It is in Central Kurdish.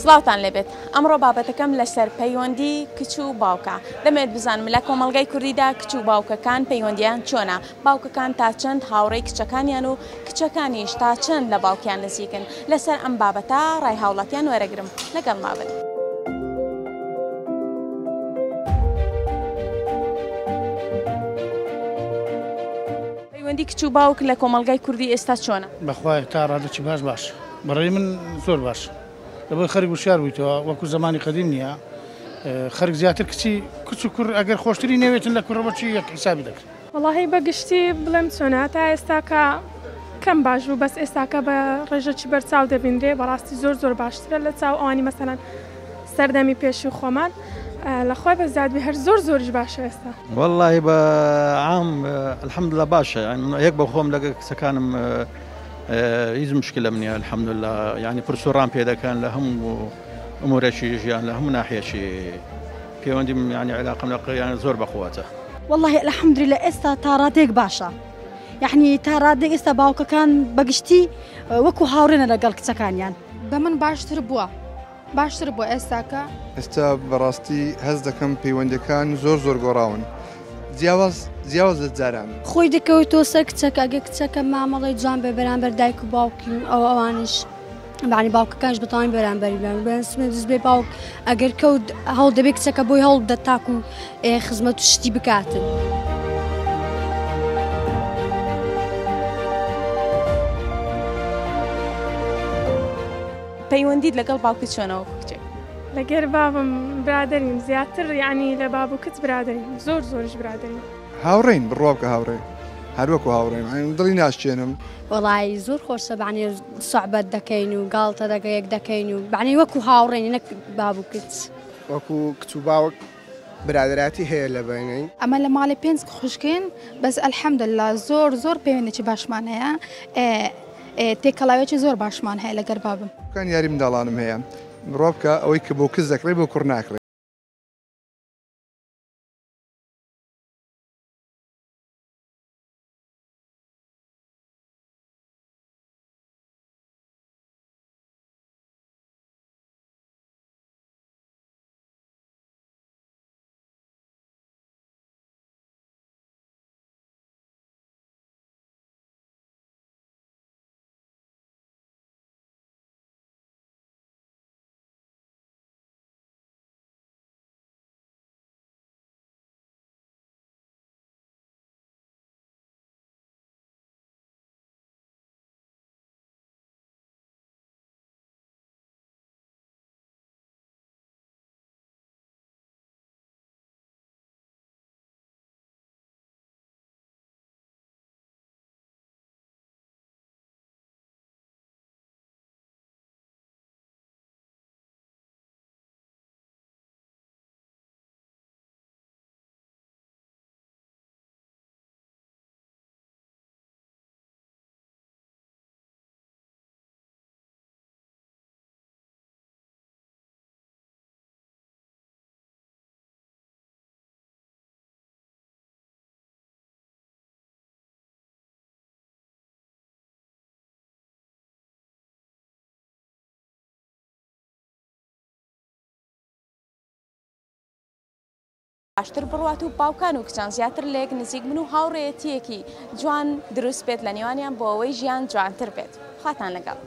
سڵاوتان لێبێت ئەمڕۆ بابەتەکەم لەسەر پەیوەندی کچ و باوکە دەمێت بزانم لە کۆمەڵگای کوردیدا کچ و باوکەکان پەیوەندیان چۆنە باوکەکان تا چەند هاوڕێی کچەکانیان و کچەکانیش تا چەند لە باوکیان نزیکن لەسەر ئەم بابەتە ڕای هاوڵاتیان وەرەگرم لەگەڵ مابن. پەیوەندی کچ و باوک لە کۆمەڵگای کوردی ئێستا چۆنە؟ بەخوای تا ڕادێکی باش بەڕێی من زۆر باش لەبەر خەریک وشیار بوویتەوە وەکو زمانی قەدیم نییە خەریک زیاتر کچ و کوڕ ئەگەر خۆشتری نەوێتن لە کوڕەوەچی یەک حیسابی دەکرد. وەڵاهی بەگشتی بڵێم چۆنە تا ئێستاکە کەم باش بوو بەس ئێستاکە بە ڕێژەکی بەرچاو دەبیندرێ بەڕاستی زۆر باشترە لە چاو ئەوانی مەسەلەن سەردەمی پێشی خۆمان لەخوای بە زیادبی هەر زۆریش باشە ئێستا. وەڵاهی بە عام الحەمدولله باشە یەک بە خۆم لەگە کچەکانم هیچ مشکلەم نییە الحەمدولله یعنی پرسوڕان پێ دەکەن لە هەموو ئەمورێکی ژیان لە هەموو ناحیەکی پەیوەندیم یعنی علاقەم لە زۆر بەخواتە. والله الحەمدولله ئێستا تا ڕادێک باشە یعنی تا ڕادێک ئێستا باوکەکان بەگشتی وەکو هاوڕێنە لەگەڵ کچەکانیان. بە من باشتر بووە ئێستاکە. ئێستا بەڕاستی هەز دەکەم پەیوەندەکان زۆر گۆڕاون جیاواز لە جاران خۆی دەکەوێتەوە سەر کچەکە ئەگە کچەکە مامەڵی جوان بێ بەرامبەر دایک و باوکی ئەوانش بەعنی باوکەکانش بەتەواوی بەرامبەری دەست بێ باوک ئەگەر کەوت هەوڵ دەبێت کچەکە بۆی هەوڵ بدات تاکو خزمەت و شتی بکاتن. پەیوەندیت لەگەڵ باوکی چۆنەوە کچێک؟ لەگەر بابم برادرین زیاتر یعنی لە باب و کچ برادرین زۆریش برادرین. هاوڕێین بڕوا بکە هاوڕێ هەروەکو هاوڕێن دڵی ناشتێنم. وەڵی زۆر خۆشە بەعنی سوعبەت دەکەین و گاڵتە دەگەیەک دەکەین و بەعنی وەکو هاوڕێنی نەک باب و کچ. وەکو کچ و باوک برادراتی هەیە لە بینەی. ئەمە لە ماڵی پێنج خوشکین بەس ئەلحەمدولله زۆر پەیوەندێکی باشمان هەیە تێکەڵاوێکی زۆر باشمان هەیە لەگەر بابم. کان یاری منداڵانم هەیە بڕوا بکە ئەوەی کە بۆ کچ دەکڕێ بۆ کوڕ ناکڕێت. باشتر بڕوات و باوکان و کچان زیاتر لێک نزیک من و هاوڕێیەتیەکی جوان دروست بێت لە نێوانیان بۆ ئەوەی ژیان جوانتر بێت. خواتان لەگەڵ.